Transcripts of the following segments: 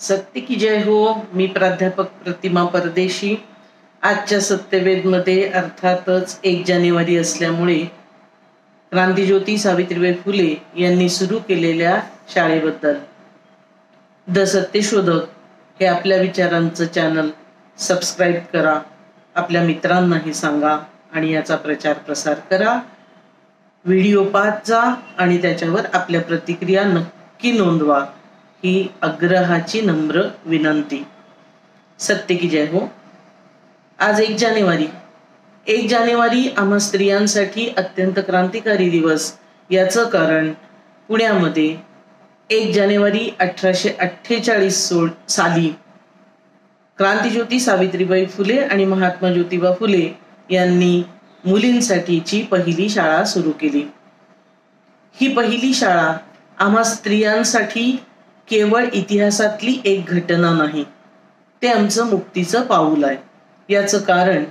सत्य की जय हो. मी प्राध्यापक प्रतिमा परदेशी. आजच्या सत्यवेदमध्ये अर्थातच 1 जानेवारी असल्यामुळे क्रांतिज्योती सावित्रीबाई फुले यांनी सुरू केलेल्या शाळेबद्दल द सत्यशोधक हे आपल्या विचारांचं चॅनल सबस्क्राईब करा, आपल्या मित्रांनाही सांगा आणि याचा प्रचार प्रसार करा. व्हिडिओ पाहत जा आणि त्याच्यावर आपल्या प्रतिक्रिया नक्की नोंदवा, ही आग्रहाची नम्र विनंती. सत्य की जय हो. आज 1 जानेवारी. 1 जानेवारी आम्हा स्त्रियांसाठी अत्यंत क्रांतिकारी दिवस. याचं कारण पुण्यामध्ये 1 जानेवारी 1848 साली क्रांतिज्योती सावित्रीबाई फुले आणि महात्मा ज्योतिबा फुले यांनी मुलींसाठीची पहिली शाळा सुरू केली. ही पहिली शाळा आम्हा स्त्रियांसाठी केवळ इतिहासातली एक घटना नाही, ते आमचं मुक्तीचं पाऊल आहे. याचं कारण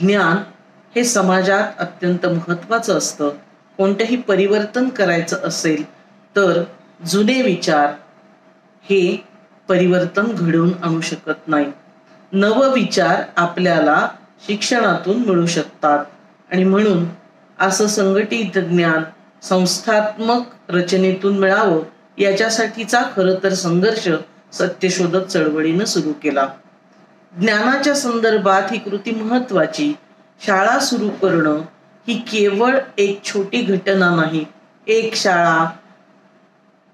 ज्ञान हे समाजात अत्यंत महत्त्वाचं असतं. कोणतंही परिवर्तन करायचं असेल तर जुने विचार हे परिवर्तन घडवून आणू शकत नाही. नवविचार आपल्याला शिक्षणातून मिळू शकतात आणि म्हणून असं संघटित ज्ञान संस्थात्मक रचनेतून मिळावं याच्यासाठीचा खरं तर संघर्ष सत्यशोधक चळवळीनं सुरू केला. ज्ञानाच्या संदर्भात ही कृती महत्वाची. शाळा सुरू करणं ही केवळ एक छोटी घटना नाही. एक शाळा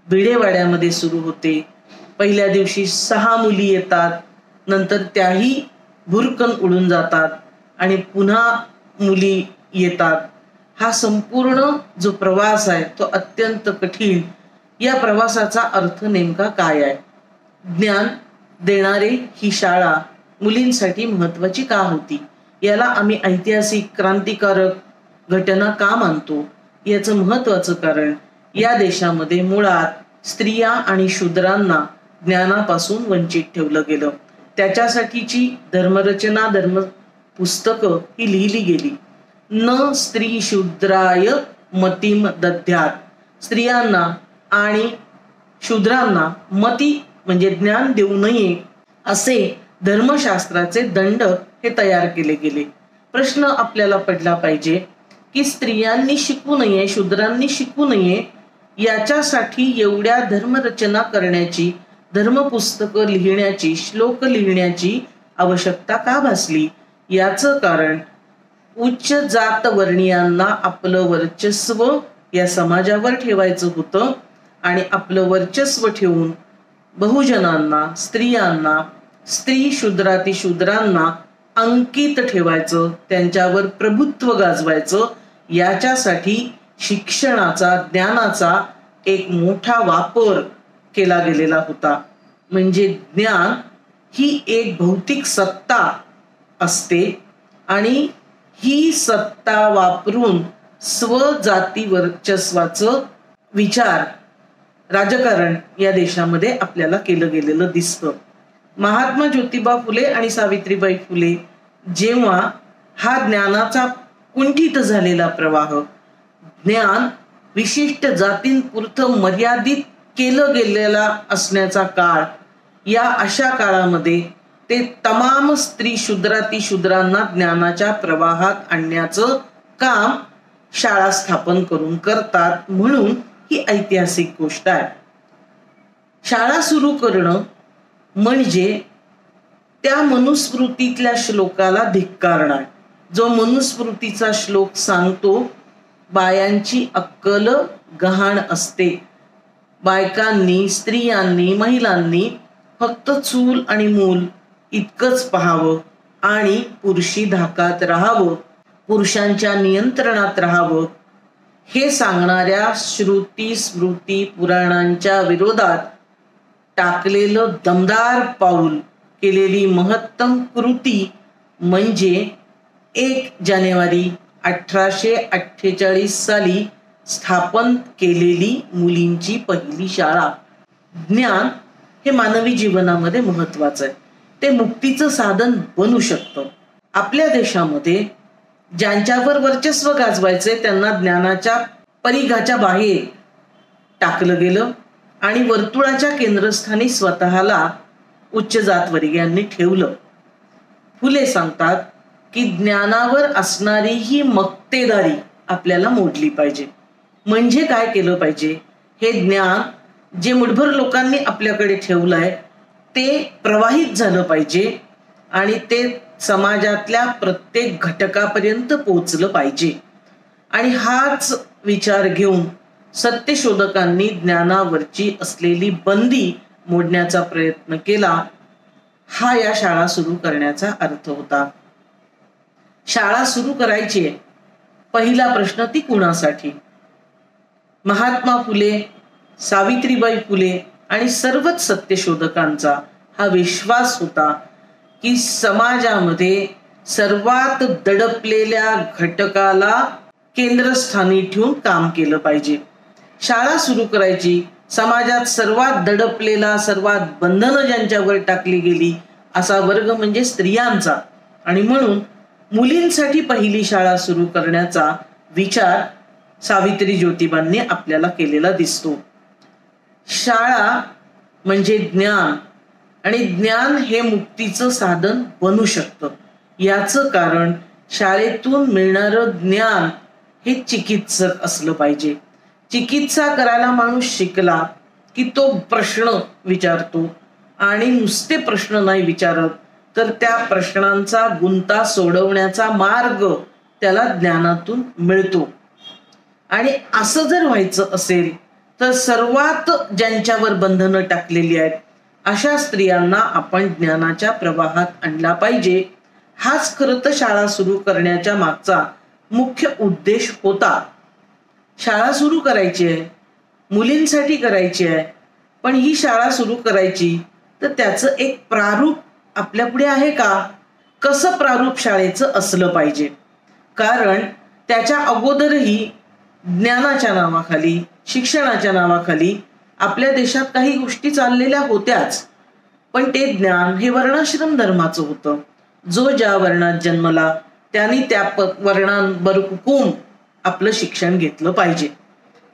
भिडेवाड्यामध्ये सुरू होते. पहिल्या दिवशी 6 मुली येतात, नंतर त्याही भुरकन उडून जातात आणि पुन्हा मुली येतात. हा संपूर्ण जो प्रवास आहे तो अत्यंत कठीण. या प्रवासाचा अर्थ नेमका काय आहे? ज्ञान देणारे ही शाळा मुलींसाठी महत्वाची का होती? याला आम्ही ऐतिहासिक क्रांतिकारक घटना का मानतो? याचं महत्वाचं कारण या देशामध्ये मुळात स्त्रिया आणि शूद्रांना ज्ञानापासून वंचित ठेवलं गेलं. त्याच्यासाठीची धर्मरचना, धर्म पुस्तकं ही लिहिली गेली. न स्त्री शूद्राय मतिम दद्यात. स्त्रियांना आणि शूद्रांना मती म्हणजे ज्ञान देऊ नये असे धर्मशास्त्राचे दंड हे तयार केले गेले. प्रश्न आपल्याला पडला पाहिजे की स्त्रियांनी शिकू नये, शूद्रांनी शिकू नये, याच्यासाठी एवढ्या धर्मरचना करण्याची, धर्मपुस्तकं लिहिण्याची, श्लोक लिहिण्याची आवश्यकता का भासली? याचं कारण उच्च जात वर्णीयांना आपलं वर्चस्व या समाजावर ठेवायचं होतं आणि आपलं वर्चस्व ठेवून बहुजनांना, स्त्रियांना, स्त्री शूद्रातिशूद्रांना अंकित ठेवायचं, त्यांच्यावर प्रभुत्व गाजवायचं. याच्यासाठी शिक्षणाचा, ज्ञानाचा एक मोठा वापर केला गेलेला होता. म्हणजे ज्ञान ही एक भौतिक सत्ता असते आणि ही सत्ता वापरून स्वजाती वर्चस्वाचं विचार, राजकारण या देशामध्ये आपल्याला केलं गेलेलं दिसतं. महात्मा ज्योतिबा फुले आणि सावित्रीबाई फुले जेव्हा हा ज्ञानाचा कुंठित झालेला प्रवाह, ज्ञान विशिष्ट जातींपुरतं मर्यादित केलं गेलेला असण्याचा काळ, या अशा काळामध्ये ते तमाम स्त्री शूद्रातिशूद्रांना ज्ञानाच्या प्रवाहात आणण्याचं काम शाळा स्थापन करून करतात. म्हणून ही ऐतिहासिक गोष्ट आहे. शाळा सुरू करणं म्हणजे त्या मनुस्मृतीतल्या श्लोकाला धिक्कारणं. जो मनुस्मृतीचा श्लोक सांगतो, बायांची अक्कल गहाण असते, बायकांनी, स्त्रियांनी, महिलांनी फक्त चूल आणि मूल इतकंच पाहावं आणि पुरुषी धाकात राहावं, पुरुषांच्या नियंत्रणात राहावं, हे सांगणाऱ्या श्रुती स्मृती पुराणांच्या विरोधात टाकलेलं दमदार पाऊल, केलेली महत्तम कृती म्हणजे 1 जानेवारी 1848 साली स्थापन केलेली मुलींची पहिली शाळा. ज्ञान हे मानवी जीवनामध्ये महत्वाचं आहे. ते मुक्तीचं साधन बनू शकतं. आपल्या देशामध्ये ज्यांच्यावर वर्चस्व गाजवायचे त्यांना ज्ञानाच्या परिघाच्या बाहेर टाकलं गेलं आणि वर्तुळाच्या केंद्रस्थानी स्वतःला उच्च जातवर्गीयांनी ठेवलं. फुले सांगतात की ज्ञानावर असणारी ही मक्तेदारी आपल्याला मोडली पाहिजे. म्हणजे काय केलं पाहिजे? हे ज्ञान जे मुठभर लोकांनी आपल्याकडे ठेवलंय ते प्रवाहित झालं पाहिजे आणि ते समाजातल्या प्रत्येक घटकापर्यंत पोहोचलं पाहिजे. आणि हाच विचार घेऊन सत्यशोधकांनी ज्ञानावरची असलेली बंदी मोडण्याचा प्रयत्न केला. हा या शाळा सुरू करण्याचा अर्थ होता. शाळा सुरू करायची आहे, पहिला प्रश्न ती कुणासाठी? महात्मा फुले, सावित्रीबाई फुले आणि सर्वच सत्यशोधकांचा हा विश्वास होता की समाजामध्ये सर्वात दडपलेल्या घटकाला केंद्रस्थानी ठेवून काम केलं पाहिजे. शाळा सुरू करायची, समाजात सर्वात दडपलेला, सर्वात बंधनं ज्यांच्यावर टाकली गेली असा वर्ग म्हणजे स्त्रियांचा, आणि म्हणून मुलींसाठी पहिली शाळा सुरू करण्याचा विचार सावित्री ज्योतिबांनी आपल्याला केलेला दिसतो. शाळा म्हणजे ज्ञान, आणि ज्ञान हे मुक्तीचं साधन बनू शकतं. याचं कारण शाळेतून मिळणारं ज्ञान हे चिकित्सक असलं पाहिजे. चिकित्सा करायला माणूस शिकला की तो प्रश्न विचारतो, आणि नुसते प्रश्न नाही विचारत तर त्या प्रश्नांचा गुंता सोडवण्याचा मार्ग त्याला ज्ञानातून मिळतो. आणि असं जर व्हायचं असेल तर सर्वात ज्यांच्यावर बंधनं टाकलेली आहेत अशा स्त्रियांना आपण ज्ञानाच्या प्रवाहात आणला पाहिजे. हाच खरं तर शाळा सुरू करण्याच्या मागचा मुख्य उद्देश होता. शाळा सुरू करायची आहे, मुलींसाठी करायची आहे, पण ही शाळा सुरू करायची तर त्याचं एक प्रारूप आपल्या पुढे आहे का? कसं प्रारूप शाळेचं असलं पाहिजे? कारण त्याच्या अगोदरही ज्ञानाच्या नावाखाली, शिक्षणाच्या नावाखाली आपल्या देशात काही गोष्टी चाललेल्या होत्याच, पण ते ज्ञान हे वर्णाश्रम धर्माचं होतं. जो ज्या वर्णात जन्मला त्यांनी त्या वर्णांबरोबर आपलं शिक्षण घेतलं पाहिजे.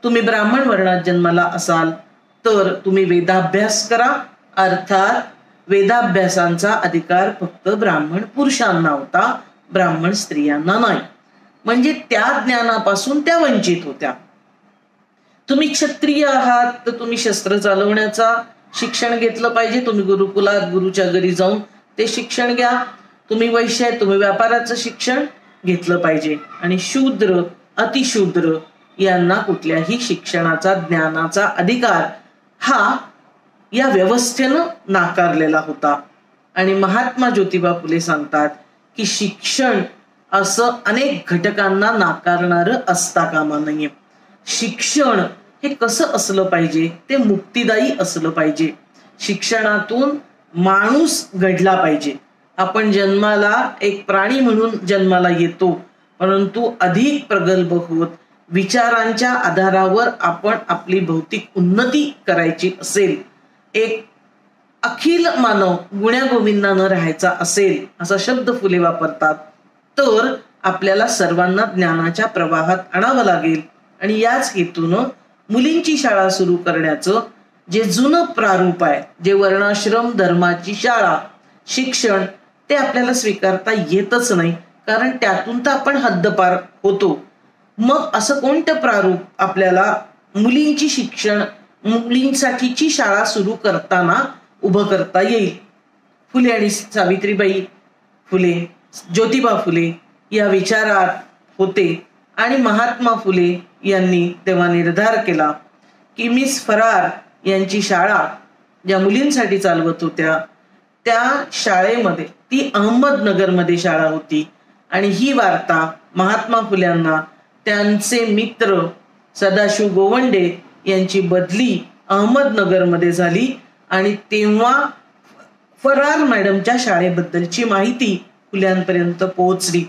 तुम्ही ब्राह्मण वर्णात जन्माला असाल तर तुम्ही वेदाभ्यास करा, अर्थात वेदाभ्यासांचा अधिकार फक्त ब्राह्मण पुरुषांना होता, ब्राह्मण स्त्रियांना नाही. म्हणजे त्या ज्ञानापासून त्या वंचित होत्या. तुम्ही क्षत्रिय आहात तर तुम्ही शस्त्र चालवण्याचा शिक्षण घेतलं पाहिजे, तुम्ही गुरुकुलात गुरुच्या घरी जाऊन ते शिक्षण घ्या. तुम्ही वैश्य आहे, तुम्ही व्यापाराचं शिक्षण घेतलं पाहिजे. आणि शूद्र, अतिशूद्र यांना कुठल्याही शिक्षणाचा, ज्ञानाचा अधिकार हा या व्यवस्थेनं नाकारलेला होता. आणि महात्मा ज्योतिबा फुले सांगतात की शिक्षण असं अनेक घटकांना नाकारणारं असता कामा नये. शिक्षण हे कसं असलं पाहिजे? ते मुक्तिदायी असलं पाहिजे. शिक्षणातून माणूस घडला पाहिजे. आपण जन्माला एक प्राणी म्हणून जन्माला येतो, परंतु अधिक प्रगल्भ होत विचारांच्या आधारावर आपण आपली भौतिक उन्नती करायची असेल, एक अखिल मानव गुण्यागोविंदानं राहायचा असेल असा शब्द फुले वापरतात, तर आपल्याला सर्वांना ज्ञानाच्या प्रवाहात आणावं लागेल. आणि याच हेतूनं मुलींची शाळा सुरू करण्याचं जे जुनं प्रारूप आहे, जे वर्णाश्रम धर्माची शाळा, शिक्षण, ते आपल्याला स्वीकारता येतच नाही, कारण त्यातून तर आपण हद्दपार होतो. मग असं कोणतं प्रारूप आपल्याला मुलींची शिक्षण, मुलींसाठीची शाळा सुरू करताना उभं करता येईल? फुले आणि सावित्रीबाई फुले, ज्योतिबा फुले या विचारात होते. आणि महात्मा फुले यांनी तेव्हा निर्धार केला की मिस फरार यांची शाळा ज्या मुलींसाठी चालवत होत्या त्या शाळेमध्ये, ती अहमदनगरमध्ये शाळा होती, आणि ही वार्ता महात्मा फुल्यांना त्यांचे मित्र सदाशिव गोवंडे यांची बदली अहमदनगरमध्ये झाली, आणि तेव्हा फरार मॅडमच्या शाळेबद्दलची माहिती फुल्यांपर्यंत पोहोचली.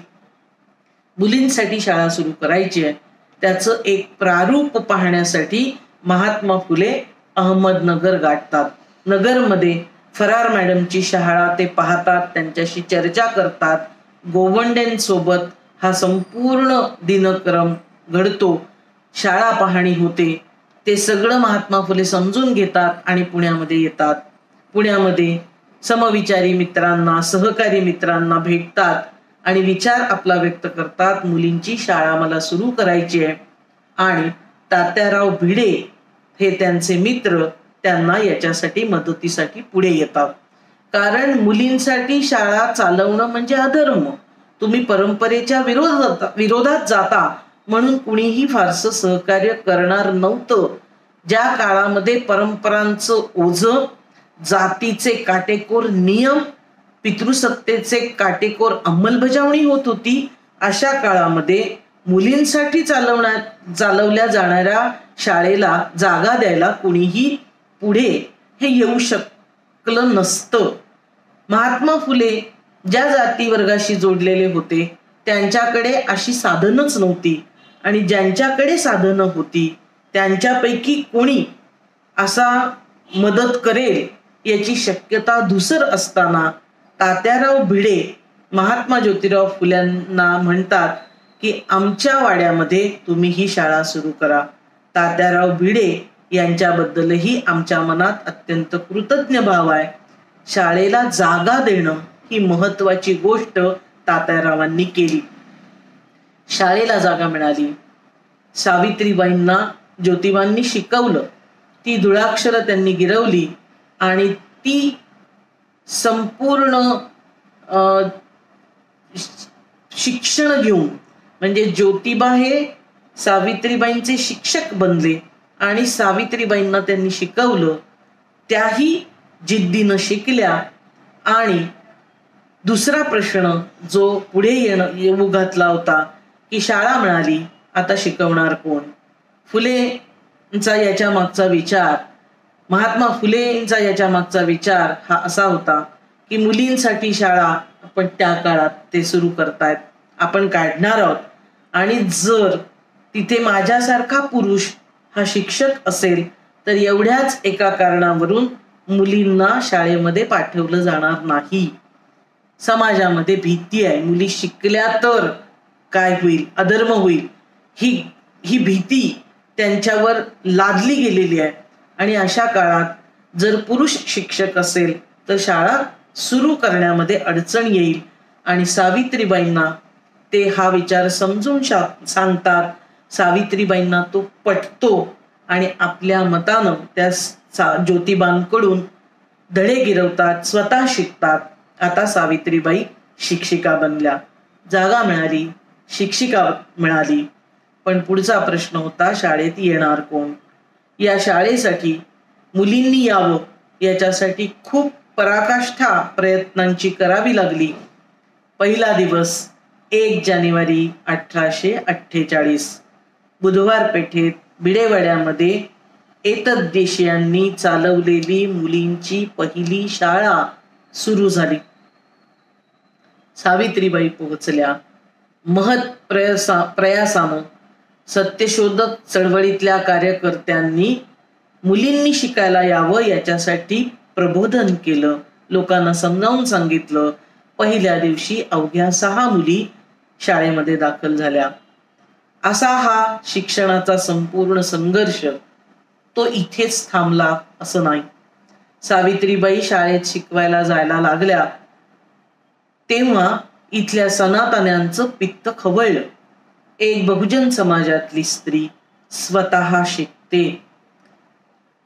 मुलींसाठी शाळा सुरू करायची आहे, त्याचं एक प्रारूप पाहण्यासाठी महात्मा फुले अहमदनगर गाठतात. नगरमध्ये फरार मॅडमची शाळा ते पाहतात, त्यांच्याशी चर्चा करतात. गोवंडेंसोबत हा संपूर्ण दिनक्रम घडतो, शाळा पाहणी होते. ते सगळं महात्मा फुले समजून घेतात आणि पुण्यामध्ये येतात. पुण्यामध्ये समविचारी मित्रांना, सहकारी मित्रांना भेटतात आणि विचार आपला व्यक्त करतात, मुलींची शाळा मला सुरू करायची आहे. आणि तात्याराव भिडे हे त्यांचे मित्र त्यांना याच्यासाठी मदतीसाठी पुढे येतात. कारण मुलींसाठी शाळा चालवणं म्हणजे अधर्म, तुम्ही परंपरेच्या विरोधात जाता म्हणून कुणीही फारसं सहकार्य करणार नव्हतं. ज्या काळामध्ये परंपरांचं ओझं, जातीचे काटेकोर नियम, पितृसत्तेचे काटेकोर अंमलबजावणी होत होती, अशा काळामध्ये मुलींसाठी चालवल्या जाणाऱ्या शाळेला जागा द्यायला कुणीही पुढे हे येऊ शकलं नसतं. महात्मा फुले ज्या जाती वर्गाशी जोडलेले होते त्यांच्याकडे अशी साधनच नव्हती, आणि ज्यांच्याकडे साधनं होती त्यांच्यापैकी कोणी असा मदत करेल याची शक्यता धुसर असताना तात्याराव भिडे महात्मा ज्योतिराव फुल्यांना म्हणतात की आमच्या वाड्यामध्ये तुम्ही ही शाळा सुरू करा. तात्याराव भिडे यांच्याबद्दलही आमच्या मनात अत्यंत कृतज्ञ भाव आहे. शाळेला जागा देणं ही महत्वाची गोष्ट तात्यारावांनी केली. शाळेला जागा मिळाली. सावित्रीबाईंना ज्योतिबांनी शिकवलं, ती धुळाक्षरं त्यांनी गिरवली आणि ती संपूर्ण शिक्षण घेऊन, म्हणजे ज्योतिबा हे सावित्रीबाईंचे शिक्षक बनले आणि सावित्रीबाईंना त्यांनी शिकवलं. त्याही जिद्दीनं शिकल्या. आणि दुसरा प्रश्न जो पुढे येऊ घातला होता की शाळा मिळाली, आता शिकवणार कोण? फुलेंचा याच्या मागचा विचार, महात्मा फुलेंचा याच्या मागचा विचार हा असा होता की मुलींसाठी शाळा आपण त्या काळात ते सुरू करतायत, आपण काढणार आहोत, आणि जर तिथे माझ्यासारखा पुरुष हा शिक्षक असेल तर एवढ्याच एका कारणावरून मुलींना शाळेमध्ये पाठवलं जाणार नाही. समाजामध्ये भीती आहे, मुली शिकल्या तर काय होईल, अधर्म होईल, ही भीती त्यांच्यावर लादली गेलेली आहे. आणि अशा काळात जर पुरुष शिक्षक असेल तर शाळा सुरू करण्यामध्ये अडचण येईल. आणि सावित्रीबाईंना ते हा विचार समजून सांगतात. सावित्रीबाईंना तो पटतो आणि आपल्या मतानं त्या ज्योतिबांकडून धडे गिरवतात, स्वतः शिकतात. आता सावित्रीबाई शिक्षिका बनल्या, जागा मिळाली, शिक्षिका मिळाली. पण पुढचा प्रश्न होता, शाळेत येणार कोण? या शाळेसाठी मुलींनी यावं याच्यासाठी खूप पराकाष्ठा प्रयत्नांची करावी लागली. पहिला दिवस 1 जानेवारी 1848 बुधवार पेठेत बिडेवाड्यामध्ये एतद्देशीयांनी चालवलेली मुलींची पहिली शाळा सुरू झाली. सावित्रीबाई पोहोचल्या. महत् प्रयासानं सत्यशोधक चळवळीतल्या कार्यकर्त्यांनी मुलींनी शिकायला यावं याच्यासाठी प्रबोधन केलं, लोकांना समजावून सांगितलं. पहिल्या दिवशी अवघ्या 6 मुली शाळेमध्ये दाखल झाल्या. असा हा शिक्षणाचा संपूर्ण संघर्ष तो इथेच थांबला असं नाही. सावित्रीबाई शाळेत शिकवायला जायला लागल्या तेव्हा इथल्या सनातन्यांचं पित्त खवळलं. एक बहुजन समाजातली स्त्री स्वतः शिकते,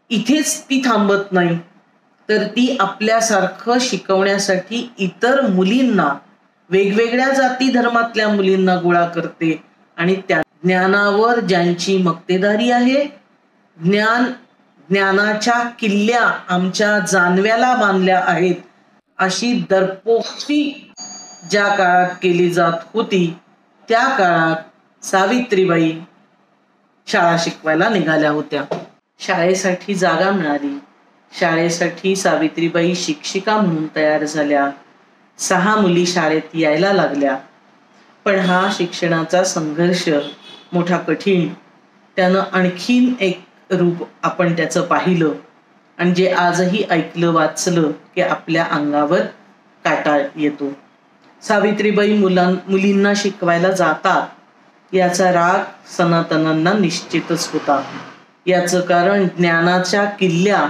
इथेच ती थांबत नाही, तर ती आपल्यासारखं शिकवण्यासाठी इतर मुलींना, वेगवेगळ्या जाती धर्मातल्या मुलींना गोळा करते. आणि त्या ज्ञानावर ज्यांची मक्तेदारी आहे, ज्ञानाच्या किल्ल्या आमच्या जानव्याला बांधल्या आहेत, अशी दरपोक्ती ज्या काळात केली जात होती त्या काळात सावित्रीबाई शाळा शिकवायला निघाल्या होत्या. शाळेसाठी जागा मिळाली. शाळेसाठी सावित्रीबाई शिक्षिका म्हणून तयार झाल्या. 6 मुली शाळेत यायला लागल्या. पण हा शिक्षणाचा संघर्ष मोठा कठीण, त्यानं आणखीन एक रूप आपण त्याचं पाहिलं आणि जे आजही ऐकलं वाचलं की आपल्या अंगावर काटा येतो. सावित्रीबाई मुलींना शिकवायला जातात याचा राग सनातनांना निश्चितच होता. याचं कारण ज्ञानाच्या किल्ल्या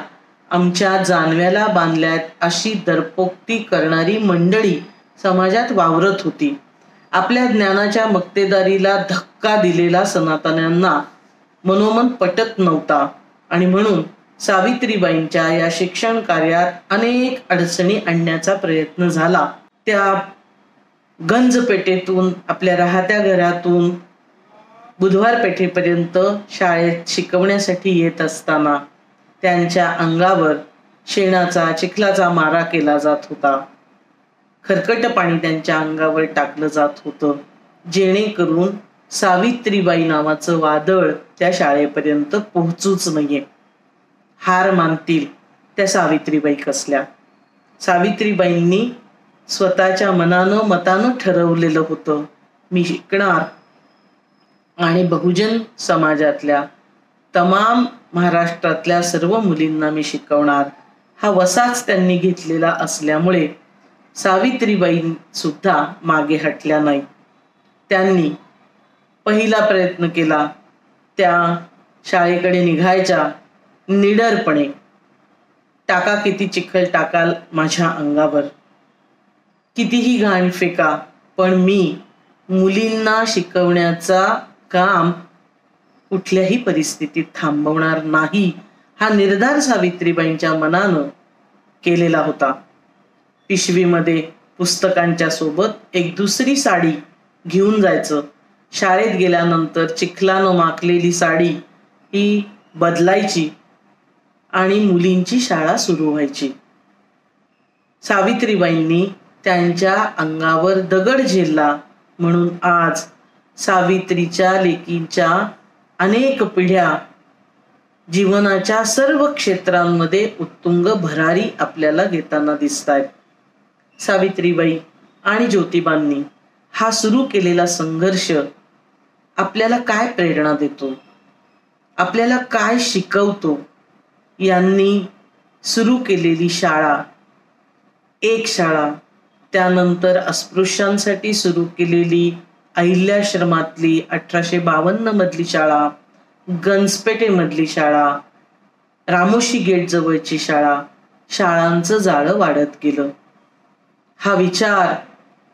आमच्या जानव्याला बांधल्यात अशी दरपोक्ती करणारी मंडळी समाजात वावरत होती. आपल्या ज्ञानाच्या मक्तेदारीला धक्का दिलेला सनातन्यांना मनोमन पटत नव्हता आणि म्हणून सावित्रीबाईंच्या या शिक्षण कार्यात अनेक अडचणी आणण्याचा प्रयत्न झाला. त्या गंजपेठेतून आपल्या राहत्या घरातून बुधवार पेठेपर्यंत शाळेत शिकवण्यासाठी येत असताना त्यांच्या अंगावर शेणाचा चिखलाचा मारा केला जात होता. खरकट पाणी त्यांच्या अंगावर टाकलं जात होतं, जेणेकरून सावित्रीबाई नावाचं वादळ त्या शाळेपर्यंत पोहोचूच नये. हार मानतील त्या सावित्रीबाई कसल्या. सावित्रीबाईंनी स्वतःच्या मतानं ठरवलेलं होतं, मी शिकणार आणि बहुजन समाजातल्या तमाम महाराष्ट्रातल्या सर्व मुलींना मी शिकवणार. हा वसाच त्यांनी घेतलेला असल्यामुळे सावित्रीबाई सुद्धा मागे हटल्या नाही. त्यांनी पहिला प्रयत्न केला त्या शाळेकडे निघायच्या निडरपणे. टाका किती चिखल टाकाल माझ्या अंगावर, कितीही घाण फेका, पण मी मुलींना शिकवण्याचा काम कुठल्याही परिस्थितीत थांबवणार नाही, हा निर्धार सावित्रीबाईंच्या मनानं केलेला होता. पिशवीमध्ये पुस्तकांच्या सोबत एक दुसरी साडी घेऊन जायचं. शाळेत गेल्यानंतर चिखलानं माखलेली साडी ही बदलायची आणि मुलींची शाळा सुरू व्हायची. सावित्रीबाईंनी त्यांच्या अंगावर दगड झेलला म्हणून आज सावित्रीच्या लेकींच्या अनेक पिढ्या जीवनाच्या सर्व क्षेत्रांमध्ये उत्तुंग भरारी आपल्याला घेताना दिसतायत. सावित्रीबाई आणि ज्योतिबांनी हा सुरू केलेला संघर्ष आपल्याला काय प्रेरणा देतो, आपल्याला काय शिकवतो? यांनी सुरू केलेली शाळा, एक शाळा, त्यानंतर अस्पृश्यांसाठी सुरू केलेली अहिल्याश्रमातली 1852 मधली शाळा, गंजपेठेमधली शाळा, रामोशी गेट जवळची शाळा, शाळांचं जाळं वाढत गेलं. हा विचार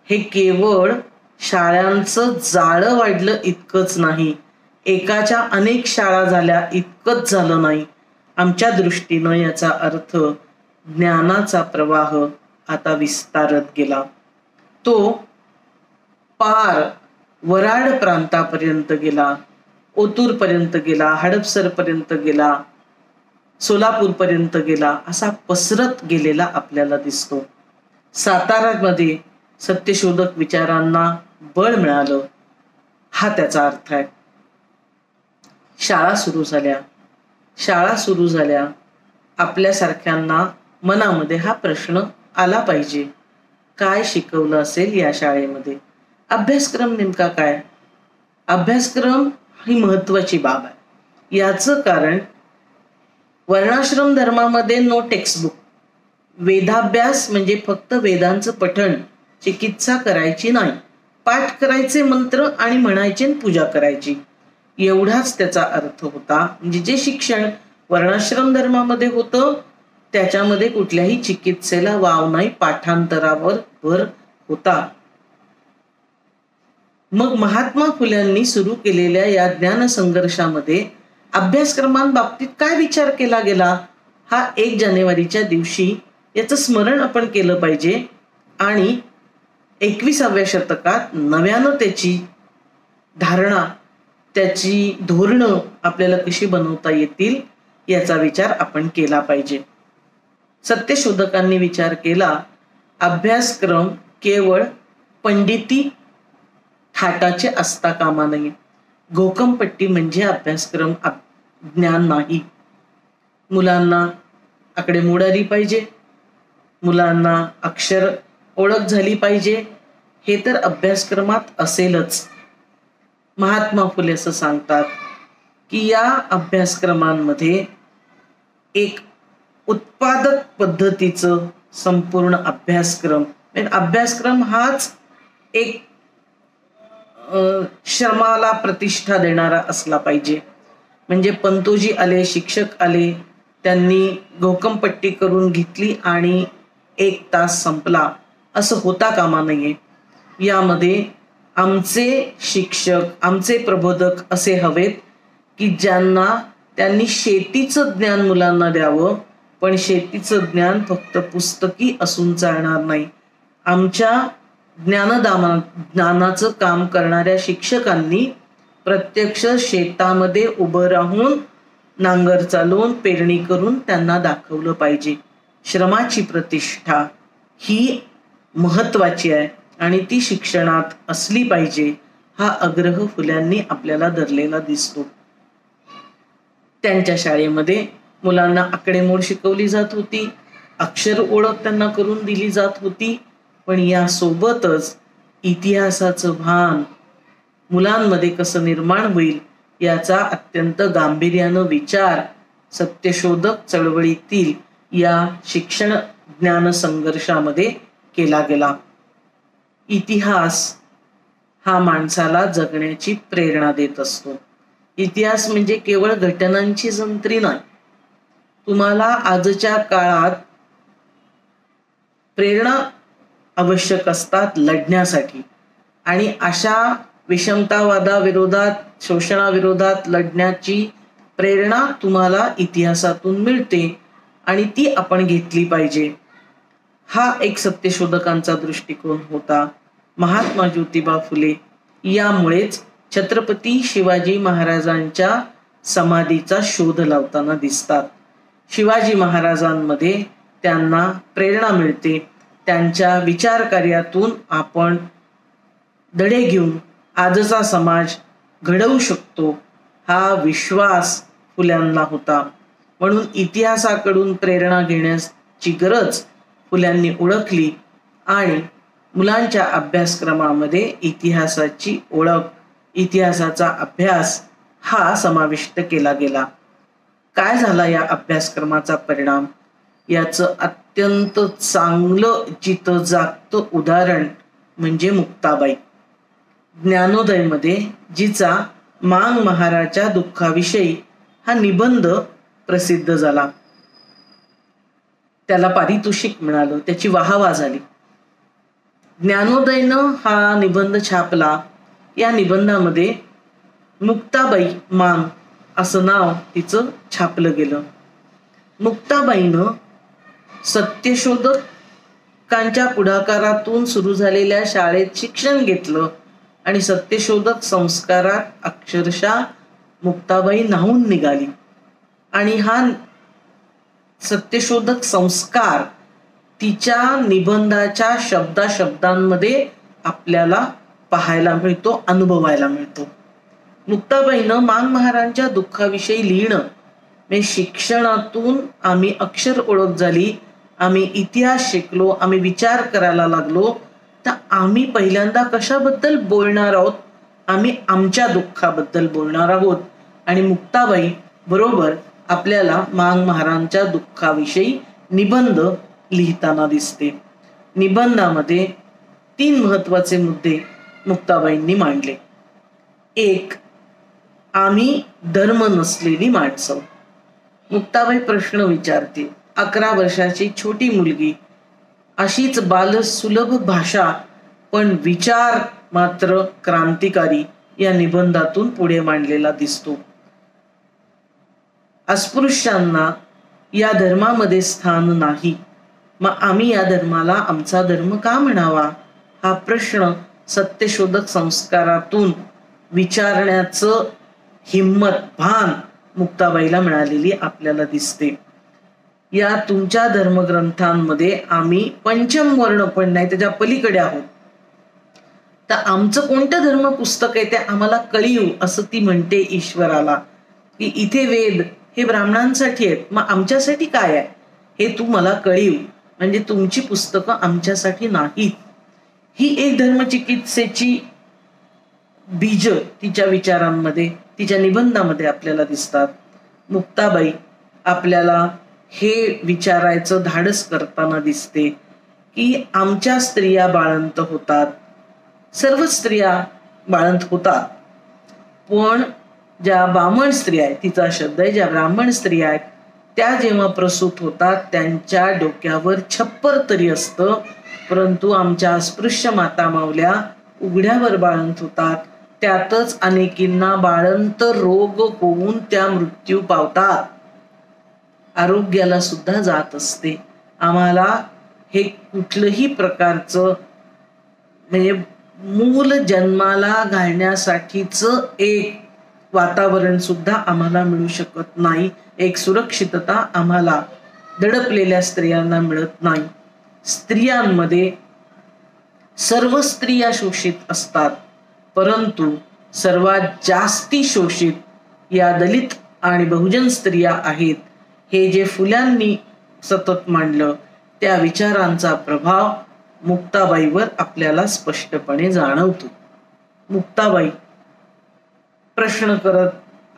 हे केवळ शाळांचं जाळं वाढलं इतकंच नाही, एकाच्या अनेक शाळा झाल्या इतकंच झालं नाही. आमच्या दृष्टीनं याचा अर्थ ज्ञानाचा प्रवाह आता विस्तारत गेला. तो पार वराड प्रांतापर्यंत गेला, ओतूर पर्यंत गेला, हडपसर पर्यंत गेला, सोलापूर पर्यंत गेला, असा पसरत गेलेला आपल्याला दिसतो. सातारामध्ये सत्यशोधक विचारांना बळ मिळालं, हा त्याचा अर्थ आहे. शाळा सुरू झाल्या. आपल्यासारख्यांना मनामध्ये हा प्रश्न आला पाहिजे, काय शिकवलं असेल या शाळेमध्ये? अभ्यासक्रम नेमका काय? अभ्यासक्रम ही महत्वाची बाब आहे. याचं कारण वर्णाश्रम धर्मामध्ये नो टेक्स्टबुक. वेदाभ्यास म्हणजे फक्त वेदांचं पठण, चिकित्सा करायची नाही, पाठ करायचे मंत्र आणि म्हणायचे पूजा करायची, एवढाच त्याचा अर्थ होता. म्हणजे जे शिक्षण वर्णाश्रम धर्मामध्ये होतं त्याच्यामध्ये कुठल्याही चिकित्सेला वाव नाही, पाठांतरावर भर होता. मग महात्मा फुल्यांनी सुरू केलेल्या या ज्ञान संघर्षामध्ये अभ्यासक्रमांबाबतीत काय विचार केला गेला, हा 1 जानेवारीच्या दिवशी याचं स्मरण आपण केलं पाहिजे आणि 21व्या शतकात नव्यानं त्याची धारणा, त्याची धोरणं आपल्याला कशी बनवता येतील याचा विचार आपण केला पाहिजे. सत्यशोधकांनी विचार केला, अभ्यासक्रम केवळ पंडिती थाटाचे असता कामा नये. घोकमपट्टी म्हणजे अभ्यासक्रम ज्ञान नाही. मुलांना आकडेमोड आली पाहिजे, मुलांना अक्षर ओळख झाली पाहिजे, हे तर अभ्यासक्रमात असेलच. महात्मा फुले असं सांगतात की या अभ्यासक्रमांमध्ये एक उत्पादक पद्धतीचं संपूर्ण अभ्यासक्रम, अभ्यासक्रम हाच एक श्रमाला प्रतिष्ठा देणारा असला पाहिजे. म्हणजे पंतोजी आले, शिक्षक आले, त्यांनी घोकमपट्टी करून घेतली आणि 1 तास संपला असं होता कामा नये. यामध्ये आमचे शिक्षक, आमचे प्रबोधक असे हवेत की ज्यांना त्यांनी शेतीचं ज्ञान मुलांना द्यावं, पण शेतीचं ज्ञान फक्त पुस्तकी असून चालणार नाही. आमच्या ज्ञानाचं काम करणाऱ्या शिक्षकांनी प्रत्यक्ष शेतामध्ये उभं राहून नांगर चालवून पेरणी करून त्यांना दाखवलं पाहिजे. श्रमाची प्रतिष्ठा ही महत्वाची आहे आणि ती शिक्षणात असली पाहिजे, हा आग्रह फुल्यांनी आपल्याला धरलेला दिसतो. त्यांच्या शाळेमध्ये मुलांना आकडेमोड शिकवली जात होती, अक्षर ओळख त्यांना करून दिली जात होती, पण यासोबतच इतिहासाचं भान मुलांमध्ये कसं निर्माण होईल याचा अत्यंत गांभीर्यानं विचार सत्यशोधक चळवळीतील या शिक्षण ज्ञान संघर्षामध्ये केला गेला. इतिहास हा माणसाला जगण्याची प्रेरणा देत असतो. इतिहास म्हणजे केवळ घटनांची जंत्री नाही. तुम्हाला आजच्या काळात प्रेरणा आवश्यक असतात लढण्यासाठी, आणि अशा विषमतावादाविरोधात, शोषणाविरोधात लढण्याची प्रेरणा तुम्हाला इतिहासातून मिळते आणि ती आपण घेतली पाहिजे. हा एक सत्यशोधकांचा दृष्टिकोन होता. महात्मा ज्योतिबा फुले यामुळेच छत्रपती शिवाजी महाराजांच्या समाधीचा शोध लावताना दिसतात. शिवाजी महाराजांमध्ये त्यांना प्रेरणा मिळते. त्यांच्या विचार कार्यातून आपण धडे घेऊन आजचा समाज घडवू शकतो, हा विश्वास फुल्यांना होता. म्हणून इतिहासाकडून प्रेरणा घेण्याची गरज फुल्यांनी ओळखली आणि मुलांच्या अभ्यासक्रमामध्ये इतिहासाची ओळख, इतिहासाचा अभ्यास हा समाविष्ट केला गेला. काय झाला या अभ्यासक्रमाचा परिणाम? याचं अत्यंत चांगलं जिथं जागतं उदाहरण म्हणजे मुक्ताबाई. ज्ञानोदयमध्ये जिचा मांग महाराच्या दुःखाविषयी हा निबंध प्रसिद्ध झाला, त्याला पारितोषिक मिळालं, त्याची वाहवा झाली. ज्ञानोदयनं हा निबंध छापला. या निबंधामध्ये मुक्ताबाई मांग असं नाव तिचं छापलं गेलं. मुक्ताबाईनं सत्यशोधकांच्या पुढाकारातून सुरू झालेल्या शाळेत शिक्षण घेतलं आणि सत्यशोधक संस्कारात अक्षरशः मुक्ताबाई न्हाऊन निघाली. आणि हा सत्यशोधक संस्कार तिच्या निबंधाच्या शब्दांमध्ये आपल्याला पाहायला मिळतो, अनुभवायला मिळतो. मुक्ताबाईनं मांग महाराजांच्या दुःखाविषयी लिहिणं म्हणजे शिक्षणातून आम्ही अक्षर ओळख झाली, आम्ही इतिहास शिकलो, आम्ही विचार करायला लागलो, तर आम्ही पहिल्यांदा कशाबद्दल बोलणार आहोत? आम्ही आमच्या दुःखाबद्दल बोलणार आहोत. आणि मुक्ताबाई बरोबर आपल्याला मांग महाराजांच्या दुःखाविषयी निबंध लिहिताना दिसते. निबंधामध्ये 3 महत्वाचे मुद्दे मुक्ताबाईंनी मांडले. 1, आम्ही धर्म नसलेली माणसं. मुक्ताबाई प्रश्न विचारते. 11 वर्षाची छोटी मुलगी, अशीच बालसुलभ भाषा पण विचार मात्र क्रांतिकारी या निबंधातून पुढे मांडलेला दिसतो. अस्पृश्यांना या धर्मामध्ये स्थान नाही, मग आम्ही या धर्माला आमचा धर्म का म्हणावा? हा प्रश्न सत्यशोधक संस्कारातून विचारण्याचं हिम्मत, भान मुक्ताबाईला मिळालेली आपल्याला दिसते. या तुमच्या धर्मग्रंथांमध्ये आम्ही पंचम वर्ण पण नाही, त्याच्या पलीकडे आहोत, तर आमचं कोणतं धर्म पुस्तक आहे ते आम्हाला कळीव, असं ती म्हणते ईश्वराला, की इथे वेद हे ब्राह्मणांसाठी आहेत, मग आमच्यासाठी काय आहे हे तू मला कळीव, म्हणजे तुमची पुस्तकं आमच्यासाठी नाहीत. ही एक धर्मचिकित्सेची बीज तिच्या विचारांमध्ये, तिच्या निबंधामध्ये आपल्याला दिसतात. मुक्ताबाई आपल्याला हे विचारायचं धाडस करताना दिसते की आमच्या स्त्रिया बाळंत होतात, सर्व स्त्रिया बाळंत होतात, पण ज्या ब्राह्मण स्त्रिया आहेत, तिचा शब्द आहे, ज्या ब्राह्मण स्त्रिया आहेत त्या जेव्हा प्रसूत होतात त्यांच्या डोक्यावर छप्पर तरी असतं, परंतु आमच्या अस्पृश्य माता मावल्या उघड्यावर बाळंत होतात. त्यातच अनेकींना बाळंत रोग होऊन त्या मृत्यू पावतात. आरोग्याला सुद्धा जात असते. आम्हाला हे कुठलंही प्रकारचं म्हणजे मूल जन्माला घालण्यासाठीच एक वातावरण सुद्धा आम्हाला मिळू शकत नाही. एक सुरक्षितता आम्हाला दडपलेल्या स्त्रियांना मिळत नाही. स्त्रियांमध्ये सर्व स्त्रिया शोषित असतात, परंतु सर्वात जास्ती शोषित या दलित आणि बहुजन स्त्रिया आहेत. हे जे फुल्यांनी सतत मांडलं त्या विचारांचा प्रभाव मुक्ताबाईवर आपल्याला स्पष्टपणे जाणवतो. मुक्ताबाई प्रश्न करत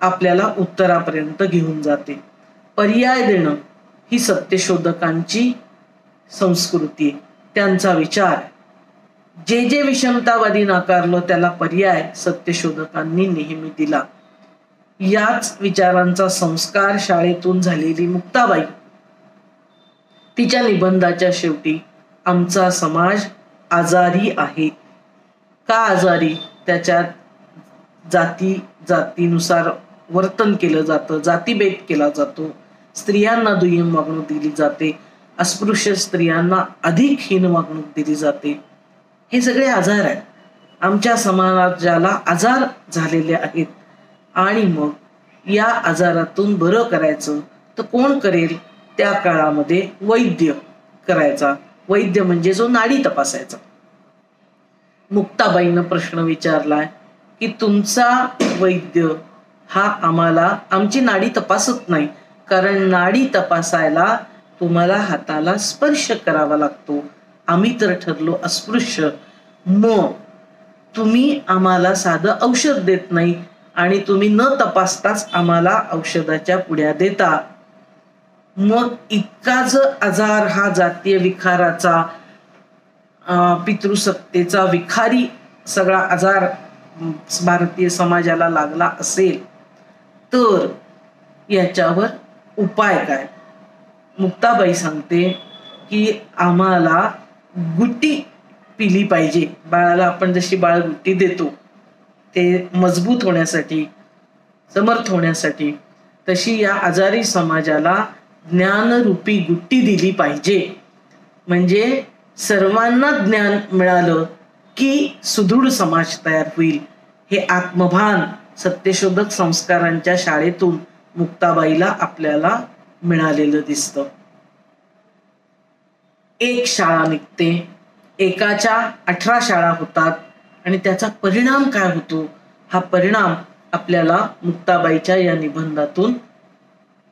आपल्याला उत्तरापर्यंत घेऊन जाते. पर्याय देणं ही सत्यशोधकांची संस्कृती आहे, त्यांचा विचार. जे जे विषमतावादी नाकारलं त्याला पर्याय सत्यशोधकांनी नेहमी दिला. याच विचारांचा संस्कार शाळेतून झालेली मुक्ताबाई तिच्या निबंधाच्या शेवटी आमचा समाज आजारी आहे. का आजारी? त्याच्यात जातीनुसार वर्तन केलं जातं, जातीभेद केला जातो, स्त्रियांना दुय्यम वागणूक दिली जाते, अस्पृश्य स्त्रियांना अधिक हीन वागणूक दिली जाते. हे सगळे आजार आहेत. आमच्या समाजाला आजार झालेले आहेत. आणि मग या आजारातून बरं करायचं तर कोण करेल? त्या काळामध्ये वैद्य करायचा. वैद्य म्हणजे जो नाडी तपासायचा. मुक्ताबाईनं प्रश्न विचारलाय की तुमचा वैद्य हा आम्हाला आमची नाडी तपासत नाही, कारण नाडी तपासायला तुम्हाला हाताला स्पर्श करावा लागतो. आम्ही तर ठरलो अस्पृश्य, मग तुम्ही आम्हाला साधं औषध देत नाही आणि तुम्ही न तपासताच आम्हाला औषधाच्या पुड्या देता. मग इतका जर आजार हा जातीय विखाराचा, पितृसत्तेचा विखारी सगळा आजार भारतीय समाजाला लागला असेल तर याच्यावर उपाय काय? मुक्ताबाई सांगते की आम्हाला गुट्टी पिली पाहिजे. बाळाला आपण जशी बाळगुट्टी देतो ते मजबूत होण्यासाठी, समर्थ होण्यासाठी, तशी या आजारी समाजाला ज्ञानरूपी गुट्टी दिली पाहिजे. म्हणजे सर्वांना ज्ञान मिळालं की सुदृढ समाज तयार होईल. हे आत्मभान सत्यशोधक संस्कारांच्या शाळेतून मुक्ताबाईला आपल्याला मिळालेलं दिसतं. एक शाळा निघते, एकाच्या 18 शाळा होतात आणि त्याचा परिणाम काय होतो हा परिणाम आपल्याला मुक्ताबाईच्या या निबंधातून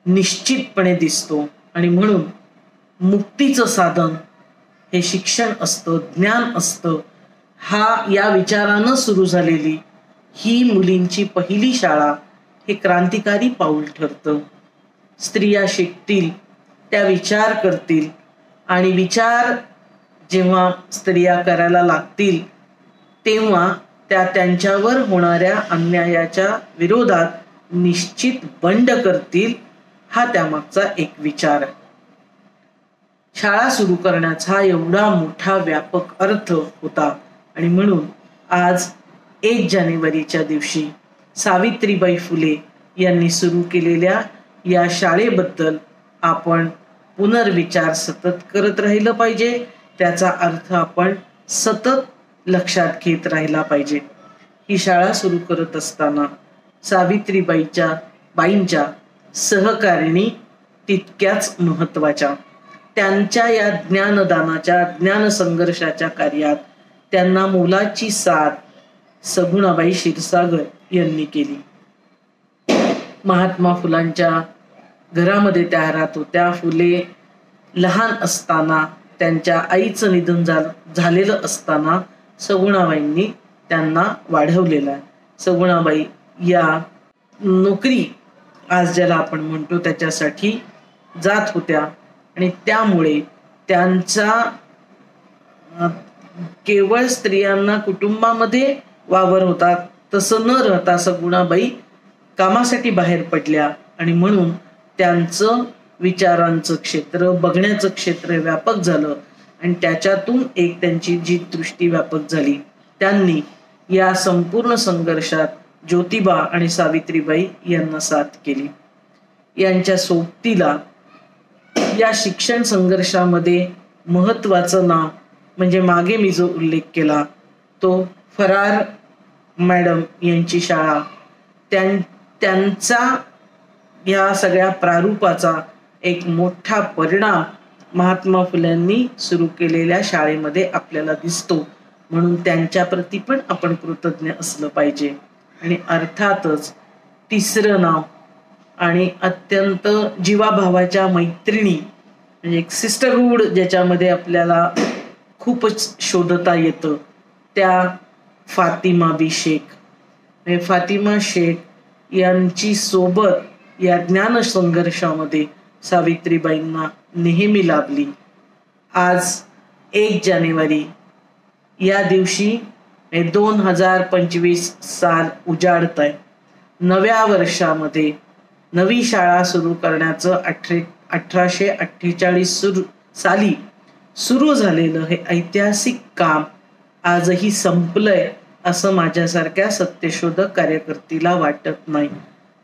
निश्चितपणे दिसतो. आणि म्हणून मुक्तीचं साधन हे शिक्षण असतं, ज्ञान असतं. हा या विचारानं सुरू झालेली ही मुलींची पहिली शाळा हे क्रांतिकारी पाऊल ठरतं. स्त्रिया शिकतील, त्या विचार करतील आणि विचार जेव्हा स्त्रिया करायला लागतील तेव्हा त्या त्यांच्यावर होणाऱ्या अन्यायाच्या विरोधात निश्चित बंड करतील. हा त्यामागचा एक विचार आहे. शाळा सुरू करण्याचा एवढा मोठा व्यापक अर्थ होता आणि म्हणून आज 1 जानेवारीच्या दिवशी सावित्रीबाई फुले यांनी सुरू केलेल्या या शाळेबद्दल आपण पुनर्विचार सतत करत राहिलं पाहिजे. त्याचा अर्थ आपण सतत लक्षात घेत राहिला पाहिजे. ही शाळा सुरू करत असताना सावित्रीबाईंच्या सहकारिणी तितक्याच महत्वाच्या. त्यांच्या या ज्ञानदानाच्या, ज्ञानसंघर्षाच्या कार्यात त्यांना मोलाची साथ सगुणाबाई क्षीरसागर यांनी केली. महात्मा फुलांच्या घरामध्ये त्या राहत होत्या. फुले लहान असताना, त्यांच्या आईचं निधन झालेलं असताना सगुणाबाईंनी त्यांना वाढवलेलं आहे. सगुणाबाई या नोकरी आज ज्याला आपण म्हणतो त्याच्यासाठी जात होत्या आणि त्यामुळे त्यांचा केवळ स्त्रियांना कुटुंबामध्ये वावर होता तसं न राहता सगुणाबाई कामासाठी बाहेर पडल्या आणि म्हणून त्यांचं विचारांचं क्षेत्र, बघण्याचं क्षेत्र व्यापक झालं आणि त्याच्यातून एक त्यांची जी दृष्टी व्यापक झाली. त्यांनी या संपूर्ण संघर्षात ज्योतिबा आणि सावित्रीबाई यांना साथ केली. यांच्या सोबतीला या शिक्षण संघर्षामध्ये महत्वाचं नाव म्हणजे मागे मी जो उल्लेख केला तो फरार मॅडम यांची शाळा. त्यांचा या सगळ्या प्रारूपाचा एक मोठा परिणाम महात्मा फुल्यांनी सुरू केलेल्या शाळेमध्ये आपल्याला दिसतो. म्हणून त्यांच्या प्रती पण आपण कृतज्ञ असलं पाहिजे. आणि अर्थातच तिसरं नाव आणि अत्यंत जीवाभावाच्या मैत्रिणी म्हणजे एक सिस्टरहूड ज्याच्यामध्ये आपल्याला खूपच शोधता येतं त्या फातिमा बी शेख. फातिमा शेख यांची सोबत या ज्ञान संघर्षामध्ये सावित्रीबाईंना नेहमी लाभली. आज 1 जानेवारी या दिवशी 2025 साल उजाडत आहे. नव्या वर्षामध्ये नवी शाळा सुरू करण्याचं 1848 साली सुरू झालेलं हे ऐतिहासिक काम आजही संपलंय असं माझ्यासारख्या सत्यशोधक कार्यकर्तीला वाटत नाही.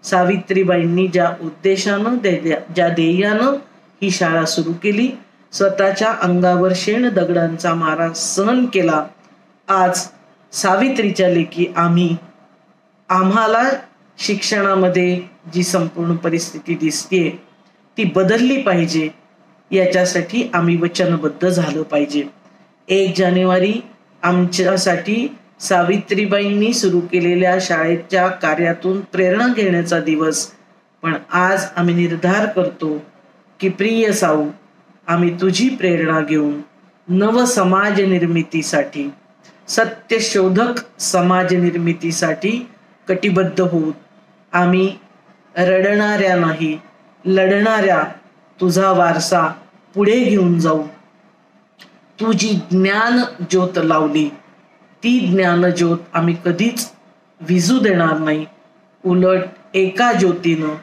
सावित्रीबाईंनी ज्या उद्देशानं ज्या ध्येयानं ही शाळा सुरू केली, स्वतःच्या अंगावर शेण दगडांचा मारा सहन केला. आज सावित्रीच्या लेखी आम्हाला शिक्षणामध्ये जी संपूर्ण परिस्थिती दिसतेय ती बदलली पाहिजे. याच्यासाठी आम्ही वचनबद्ध झालं पाहिजे. 1 जानेवारी आमच्यासाठी सावित्रीबाईंनी सुरू केलेल्या शाळेच्या कार्यातून प्रेरणा घेण्याचा दिवस. पण आज आम्ही निर्धार करतो की प्रिय साऊ, आम्ही तुझी प्रेरणा घेऊन नव समाज निर्मितीसाठी, सत्यशोधक समाज निर्मितीसाठी कटिबद्ध होऊ. आम्ही रडणाऱ्या नाही, लढणाऱ्या तुझा वारसा पुढे घेऊन जाऊ. तू जी ज्ञान ज्योत लावली ती ज्ञान ज्योत आम्ही कधीच विझू देणार नाही. उलट एका ज्योतीनं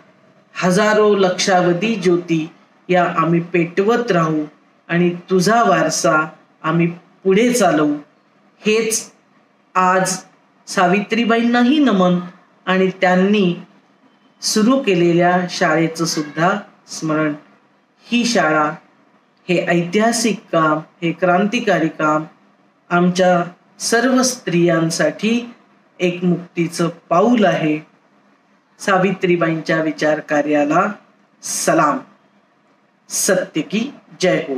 हजारो लक्षावधी ज्योती या आम्ही पेटवत राहू आणि तुझा वारसा आम्ही पुढे चालवू. हेच आज सावित्रीबाईंनाही नमन आणि त्यांनी सुरू केलेल्या शाळेचं सुद्धा स्मरण. ही शाळा, हे ऐतिहासिक काम, हे क्रांतिकारी काम आमच्या सर्व स्त्रियांसाठी एक मुक्तीचं पाऊल आहे. सावित्रीबाईंच्या विचार कार्याला सलाम. सत्य की जय हो.